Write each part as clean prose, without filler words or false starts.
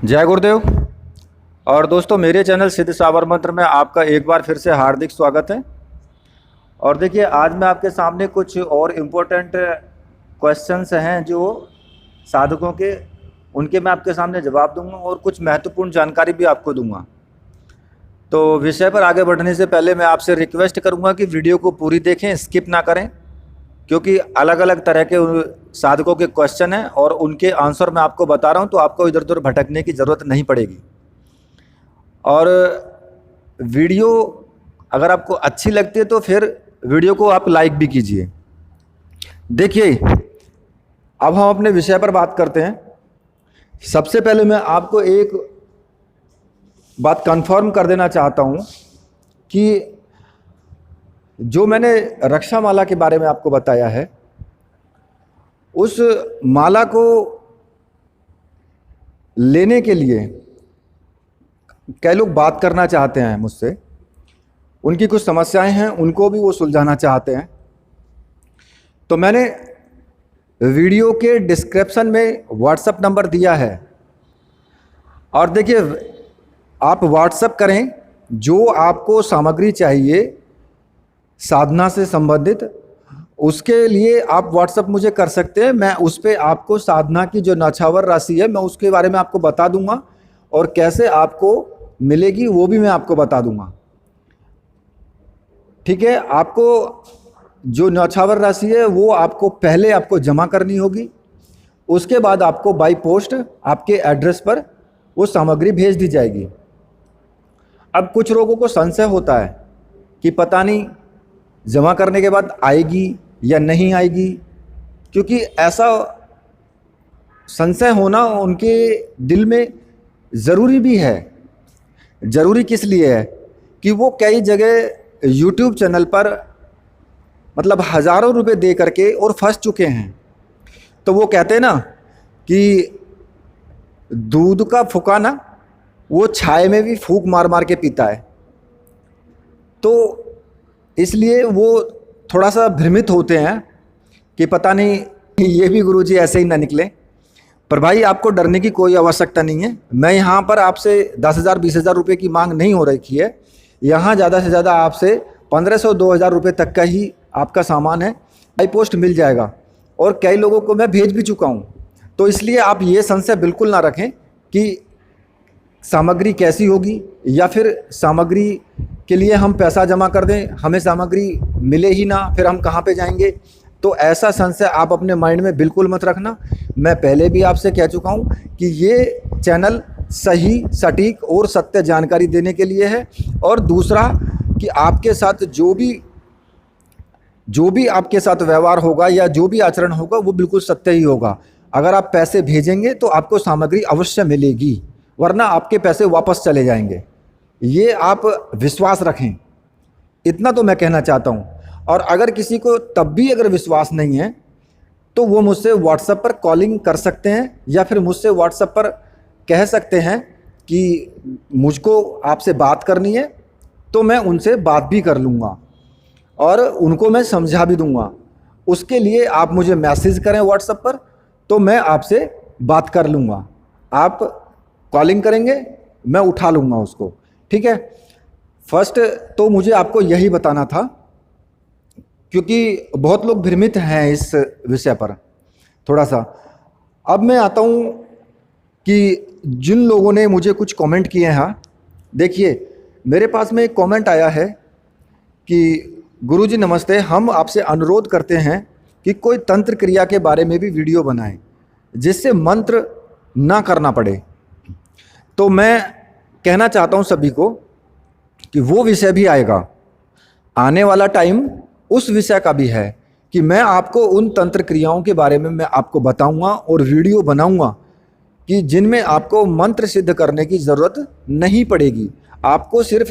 जय गुरुदेव। और दोस्तों, मेरे चैनल सिद्ध साबर मंत्र में आपका एक बार फिर से हार्दिक स्वागत है। और देखिए, आज मैं आपके सामने कुछ और इम्पोर्टेंट क्वेश्चंस हैं जो साधकों के, उनके मैं आपके सामने जवाब दूंगा और कुछ महत्वपूर्ण जानकारी भी आपको दूंगा। तो विषय पर आगे बढ़ने से पहले मैं आपसे रिक्वेस्ट करूंगा कि वीडियो को पूरी देखें, स्किप ना करें, क्योंकि अलग अलग तरह के साधकों के क्वेश्चन हैं और उनके आंसर मैं आपको बता रहा हूं, तो आपको इधर उधर भटकने की ज़रूरत नहीं पड़ेगी। और वीडियो अगर आपको अच्छी लगती है तो फिर वीडियो को आप लाइक भी कीजिए। देखिए, अब हम अपने विषय पर बात करते हैं। सबसे पहले मैं आपको एक बात कंफर्म कर देना चाहता हूं कि जो मैंने रक्षा माला के बारे में आपको बताया है, उस माला को लेने के लिए कई लोग बात करना चाहते हैं मुझसे, उनकी कुछ समस्याएं हैं, उनको भी वो सुलझाना चाहते हैं। तो मैंने वीडियो के डिस्क्रिप्शन में व्हाट्सएप नंबर दिया है, और देखिए, आप व्हाट्सएप करें। जो आपको सामग्री चाहिए साधना से संबंधित, उसके लिए आप व्हाट्सएप मुझे कर सकते हैं। मैं उस पर आपको साधना की जो नौछावर राशि है, मैं उसके बारे में आपको बता दूंगा, और कैसे आपको मिलेगी वो भी मैं आपको बता दूंगा। ठीक है, आपको जो नौछावर राशि है वो आपको पहले आपको जमा करनी होगी, उसके बाद आपको बाई पोस्ट आपके एड्रेस पर वो सामग्री भेज दी जाएगी। अब कुछ लोगों को संशय होता है कि पता नहीं जमा करने के बाद आएगी या नहीं आएगी, क्योंकि ऐसा संशय होना उनके दिल में ज़रूरी भी है। ज़रूरी किस लिए है कि वो कई जगह YouTube चैनल पर मतलब हज़ारों रुपए दे करके और फंस चुके हैं। तो वो कहते हैं ना कि दूध का फुकाना वो छाए में भी फूंक मार मार के पीता है। तो इसलिए वो थोड़ा सा भ्रमित होते हैं कि पता नहीं ये भी गुरुजी ऐसे ही ना निकले। पर भाई, आपको डरने की कोई आवश्यकता नहीं है। मैं यहाँ पर आपसे 10,000 20,000 रुपये की मांग नहीं हो रखी है। यहाँ ज़्यादा से ज़्यादा आपसे 1,500-2,000 रुपये तक का ही आपका सामान है, बाई पोस्ट मिल जाएगा, और कई लोगों को मैं भेज भी चुका हूँ। तो इसलिए आप ये संशय बिल्कुल ना रखें कि सामग्री कैसी होगी, या फिर सामग्री के लिए हम पैसा जमा कर दें, हमें सामग्री मिले ही ना, फिर हम कहाँ पे जाएंगे। तो ऐसा संशय आप अपने माइंड में बिल्कुल मत रखना। मैं पहले भी आपसे कह चुका हूँ कि ये चैनल सही, सटीक और सत्य जानकारी देने के लिए है। और दूसरा कि आपके साथ जो भी आपके साथ व्यवहार होगा या जो भी आचरण होगा वो बिल्कुल सत्य ही होगा। अगर आप पैसे भेजेंगे तो आपको सामग्री अवश्य मिलेगी, वरना आपके पैसे वापस चले जाएंगे। ये आप विश्वास रखें, इतना तो मैं कहना चाहता हूँ। और अगर किसी को तब भी अगर विश्वास नहीं है तो वो मुझसे व्हाट्सएप पर कॉलिंग कर सकते हैं, या फिर मुझसे व्हाट्सएप पर कह सकते हैं कि मुझको आपसे बात करनी है, तो मैं उनसे बात भी कर लूँगा और उनको मैं समझा भी दूँगा। उसके लिए आप मुझे मैसेज करें व्हाट्सएप पर, तो मैं आपसे बात कर लूँगा। आप कॉलिंग करेंगे, मैं उठा लूँगा उसको। ठीक है, फर्स्ट तो मुझे आपको यही बताना था, क्योंकि बहुत लोग भ्रमित हैं इस विषय पर थोड़ा सा। अब मैं आता हूँ कि जिन लोगों ने मुझे कुछ कमेंट किए हैं। देखिए, मेरे पास में एक कमेंट आया है कि गुरुजी नमस्ते, हम आपसे अनुरोध करते हैं कि कोई तंत्र क्रिया के बारे में भी वीडियो बनाएं जिससे मंत्र ना करना पड़े। तो मैं कहना चाहता हूं सभी को कि वो विषय भी आएगा, आने वाला टाइम उस विषय का भी है कि मैं आपको उन तंत्र क्रियाओं के बारे में मैं आपको बताऊंगा और वीडियो बनाऊंगा कि जिनमें आपको मंत्र सिद्ध करने की ज़रूरत नहीं पड़ेगी। आपको सिर्फ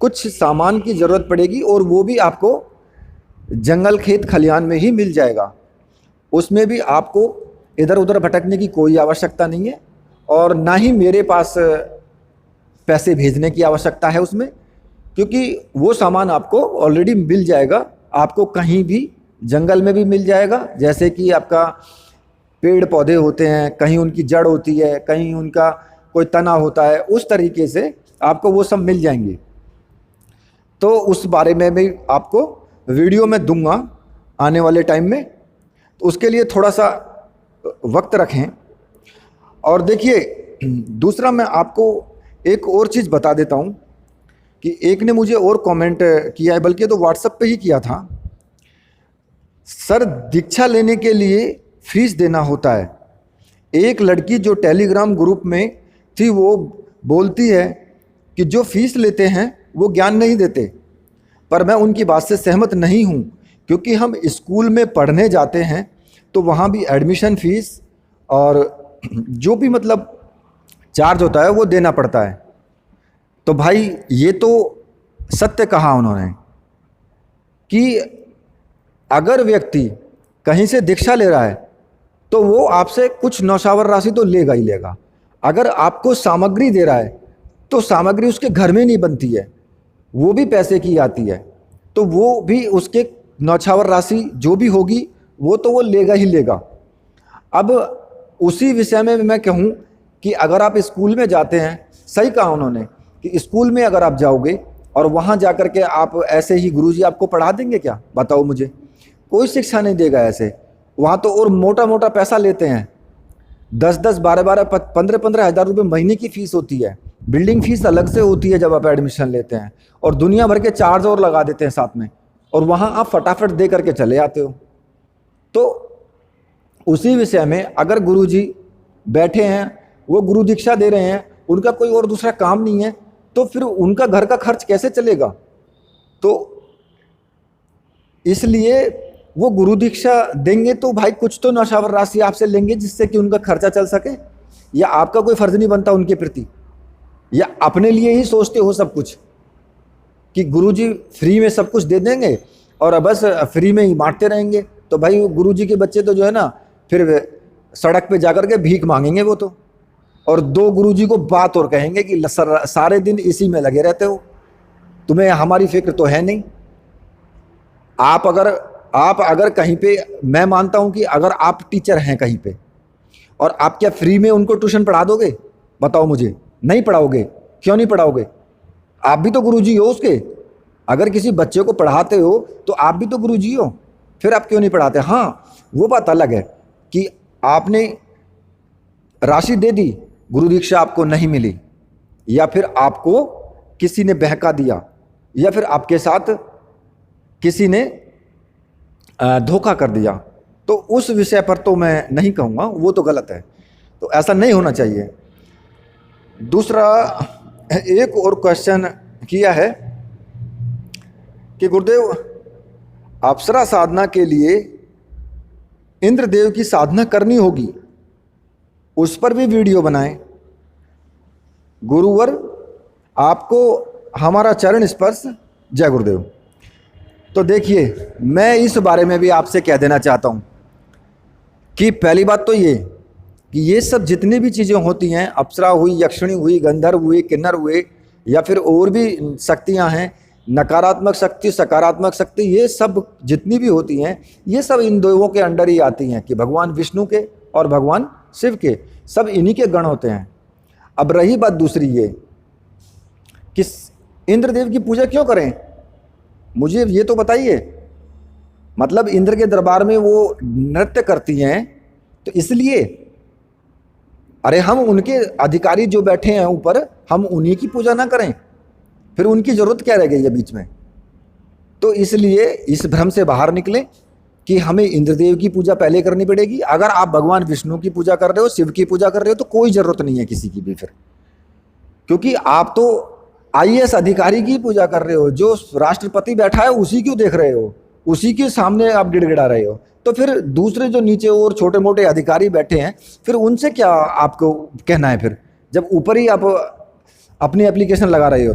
कुछ सामान की ज़रूरत पड़ेगी, और वो भी आपको जंगल खेत खलियान में ही मिल जाएगा। उसमें भी आपको इधर उधर भटकने की कोई आवश्यकता नहीं है, और ना ही मेरे पास पैसे भेजने की आवश्यकता है उसमें, क्योंकि वो सामान आपको ऑलरेडी मिल जाएगा। आपको कहीं भी जंगल में भी मिल जाएगा, जैसे कि आपका पेड़ पौधे होते हैं, कहीं उनकी जड़ होती है, कहीं उनका कोई तना होता है, उस तरीके से आपको वो सब मिल जाएंगे। तो उस बारे में भी आपको वीडियो में दूंगा आने वाले टाइम में, तो उसके लिए थोड़ा सा वक्त रखें। और देखिए दूसरा मैं आपको एक और चीज़ बता देता हूँ कि एक ने मुझे और कमेंट किया है, बल्कि तो व्हाट्सएप पे ही किया था, सर दीक्षा लेने के लिए फीस देना होता है। एक लड़की जो टेलीग्राम ग्रुप में थी वो बोलती है कि जो फीस लेते हैं वो ज्ञान नहीं देते, पर मैं उनकी बात से सहमत नहीं हूँ, क्योंकि हम स्कूल में पढ़ने जाते हैं तो वहाँ भी एडमिशन फ़ीस और जो भी मतलब चार्ज होता है वो देना पड़ता है। तो भाई ये तो सत्य कहा उन्होंने कि अगर व्यक्ति कहीं से दीक्षा ले रहा है तो वो आपसे कुछ नौशावर राशि तो लेगा ही लेगा। अगर आपको सामग्री दे रहा है तो सामग्री उसके घर में नहीं बनती है, वो भी पैसे की आती है, तो वो भी उसके नौछावर राशि जो भी होगी वो तो वो लेगा ही लेगा। अब उसी विषय में मैं कहूँ कि अगर आप स्कूल में जाते हैं, सही कहा उन्होंने कि स्कूल में अगर आप जाओगे और वहाँ जा कर के आप ऐसे ही गुरुजी आपको पढ़ा देंगे क्या? बताओ मुझे, कोई शिक्षा नहीं देगा ऐसे। वहाँ तो और मोटा मोटा पैसा लेते हैं, 10-10, 12-12, 15-15 हज़ार रुपये महीने की फ़ीस होती है। बिल्डिंग फीस अलग से होती है जब आप एडमिशन लेते हैं, और दुनिया भर के चार्ज और लगा देते हैं साथ में, और वहाँ आप फटाफट दे करके चले आते हो। तो उसी विषय में अगर गुरुजी बैठे हैं, वो गुरु दीक्षा दे रहे हैं, उनका कोई और दूसरा काम नहीं है, तो फिर उनका घर का खर्च कैसे चलेगा? तो इसलिए वो गुरु दीक्षा देंगे तो भाई कुछ तो नौशावर राशि आपसे लेंगे जिससे कि उनका खर्चा चल सके। या आपका कोई फर्ज नहीं बनता उनके प्रति, या अपने लिए ही सोचते हो सब कुछ कि गुरुजी फ्री में सब कुछ दे देंगे और बस फ्री में ही बांटते रहेंगे? तो भाई गुरुजी के बच्चे तो जो है ना फिर सड़क पे जाकर के भीख मांगेंगे वो तो, और दो गुरुजी को बात और कहेंगे कि सारे दिन इसी में लगे रहते हो, तुम्हें हमारी फिक्र तो है नहीं। आप अगर कहीं पे, मैं मानता हूं कि अगर आप टीचर हैं कहीं पे और आप क्या फ्री में उनको ट्यूशन पढ़ा दोगे? बताओ मुझे, नहीं पढ़ाओगे। क्यों नहीं पढ़ाओगे? आप भी तो गुरुजी हो उसके। अगर किसी बच्चे को पढ़ाते हो तो आप भी तो गुरुजी हो, फिर आप क्यों नहीं पढ़ाते? हाँ, वो बात अलग है कि आपने राशि दे दी, गुरु दीक्षा आपको नहीं मिली, या फिर आपको किसी ने बहका दिया, या फिर आपके साथ किसी ने धोखा कर दिया, तो उस विषय पर तो मैं नहीं कहूँगा, वो तो गलत है। तो ऐसा नहीं होना चाहिए। दूसरा एक और क्वेश्चन किया है कि गुरुदेव अप्सरा साधना के लिए इंद्रदेव की साधना करनी होगी, उस पर भी वीडियो बनाएं। गुरुवर आपको हमारा चरण स्पर्श। जय गुरुदेव। तो देखिए, मैं इस बारे में भी आपसे कह देना चाहता हूँ कि पहली बात तो ये कि ये सब जितनी भी चीज़ें होती हैं, अप्सरा हुई, यक्षिणी हुई, गंधर्व हुए, किन्नर हुए, या फिर और भी शक्तियाँ हैं, नकारात्मक शक्ति, सकारात्मक शक्ति, ये सब जितनी भी होती हैं, ये सब इन देवों के अंडर ही आती हैं कि भगवान विष्णु के और भगवान शिव के, सब इन्हीं के गण होते हैं। अब रही बात दूसरी ये कि इंद्रदेव की पूजा क्यों करें, मुझे ये तो बताइए। मतलब इंद्र के दरबार में वो नृत्य करती हैं तो इसलिए, अरे हम उनके अधिकारी जो बैठे हैं ऊपर, हम उन्हीं की पूजा ना करें? फिर उनकी जरूरत क्या रह गई है बीच में? तो इसलिए इस भ्रम से बाहर निकलें कि हमें इंद्रदेव की पूजा पहले करनी पड़ेगी। अगर आप भगवान विष्णु की पूजा कर रहे हो, शिव की पूजा कर रहे हो, तो कोई ज़रूरत नहीं है किसी की भी फिर, क्योंकि आप तो IAS अधिकारी की पूजा कर रहे हो, जो राष्ट्रपति बैठा है उसी क्यों देख रहे हो, उसी के सामने आप गिड़गिड़ा रहे हो। तो फिर दूसरे जो नीचे और छोटे मोटे अधिकारी बैठे हैं, फिर उनसे क्या आपको कहना है फिर, जब ऊपर ही आप अपनी एप्लीकेशन लगा रहे हो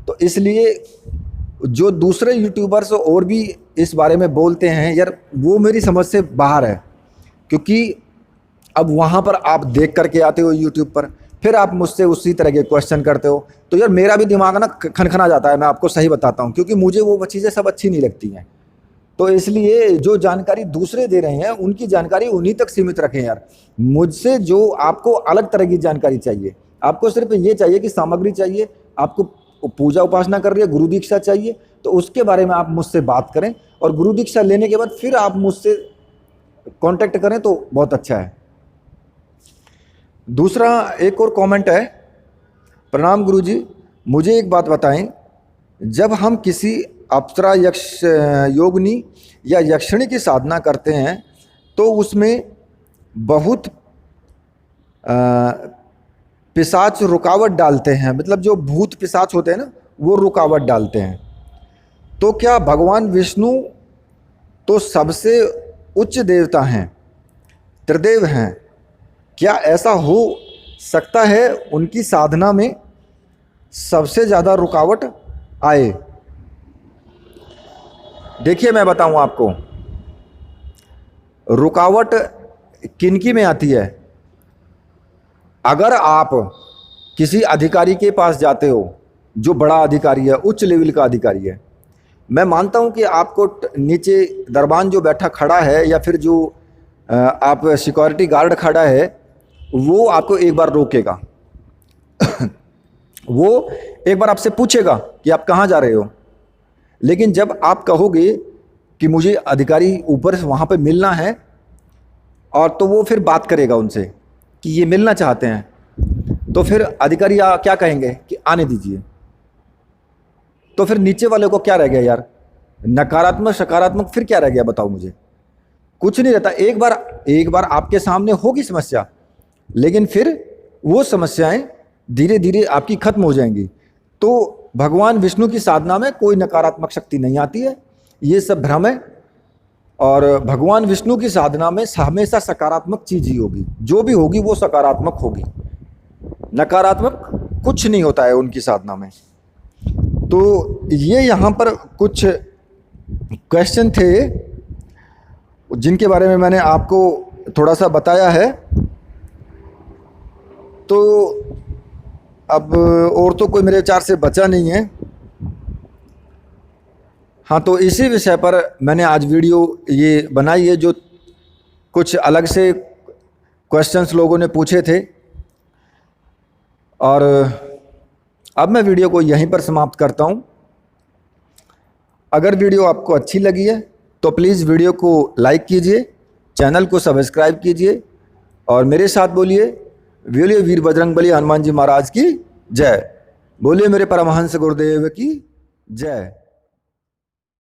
तो इसलिए जो दूसरे यूट्यूबर्स और भी इस बारे में बोलते हैं यार, वो मेरी समझ से बाहर है। क्योंकि अब वहाँ पर आप देख करके आते हो यूट्यूब पर, फिर आप मुझसे उसी तरह के क्वेश्चन करते हो, तो यार मेरा भी दिमाग ना खनखना जाता है, मैं आपको सही बताता हूँ, क्योंकि मुझे वो चीज़ें सब अच्छी नहीं लगती हैं। तो इसलिए जो जानकारी दूसरे दे रहे हैं उनकी जानकारी उन्हीं तक सीमित रखें यार। मुझसे जो आपको अलग तरह की जानकारी चाहिए, आपको सिर्फ ये चाहिए कि सामग्री चाहिए, आपको पूजा उपासना कर रही है, गुरु दीक्षा चाहिए, तो उसके बारे में आप मुझसे बात करें और गुरु दीक्षा लेने के बाद फिर आप मुझसे कांटेक्ट करें तो बहुत अच्छा है। दूसरा एक और कमेंट है, प्रणाम गुरुजी, मुझे एक बात बताएं, जब हम किसी अप्सरा यक्ष योगिनी या यक्षिणी की साधना करते हैं तो उसमें बहुत पिशाच रुकावट डालते हैं, मतलब जो भूत पिशाच होते हैं ना वो रुकावट डालते हैं, तो क्या भगवान विष्णु तो सबसे उच्च देवता हैं, त्रिदेव हैं, क्या ऐसा हो सकता है उनकी साधना में सबसे ज़्यादा रुकावट आए? देखिए मैं बताऊं आपको, रुकावट किनकी में आती है। अगर आप किसी अधिकारी के पास जाते हो जो बड़ा अधिकारी है, उच्च लेवल का अधिकारी है, मैं मानता हूं कि आपको नीचे दरबान जो बैठा खड़ा है या फिर जो आप सिक्योरिटी गार्ड खड़ा है वो आपको एक बार रोकेगा वो एक बार आपसे पूछेगा कि आप कहाँ जा रहे हो, लेकिन जब आप कहोगे कि मुझे अधिकारी ऊपर वहाँ पे मिलना है, और तो वो फिर बात करेगा उनसे कि ये मिलना चाहते हैं, तो फिर अधिकारी क्या कहेंगे कि आने दीजिए, तो फिर नीचे वाले को क्या रह गया यार, नकारात्मक सकारात्मक फिर क्या रह गया बताओ मुझे, कुछ नहीं रहता। एक बार आपके सामने होगी समस्या, लेकिन फिर वो समस्याएं धीरे धीरे आपकी खत्म हो जाएंगी। तो भगवान विष्णु की साधना में कोई नकारात्मक शक्ति नहीं आती है, ये सब भ्रम है, और भगवान विष्णु की साधना में हमेशा सकारात्मक चीज ही होगी, जो भी होगी वो सकारात्मक होगी, नकारात्मक कुछ नहीं होता है उनकी साधना में। तो ये यहाँ पर कुछ क्वेश्चन थे जिनके बारे में मैंने आपको थोड़ा सा बताया है। तो अब और तो कोई मेरे विचार से बचा नहीं है। हाँ, तो इसी विषय पर मैंने आज वीडियो ये बनाई है, जो कुछ अलग से क्वेश्चंस लोगों ने पूछे थे, और अब मैं वीडियो को यहीं पर समाप्त करता हूँ। अगर वीडियो आपको अच्छी लगी है तो प्लीज़ वीडियो को लाइक कीजिए, चैनल को सब्सक्राइब कीजिए और मेरे साथ बोलिए, बोलिए वीर बजरंगबली हनुमान जी महाराज की जय, बोलिए मेरे परमहंस गुरुदेव की जय।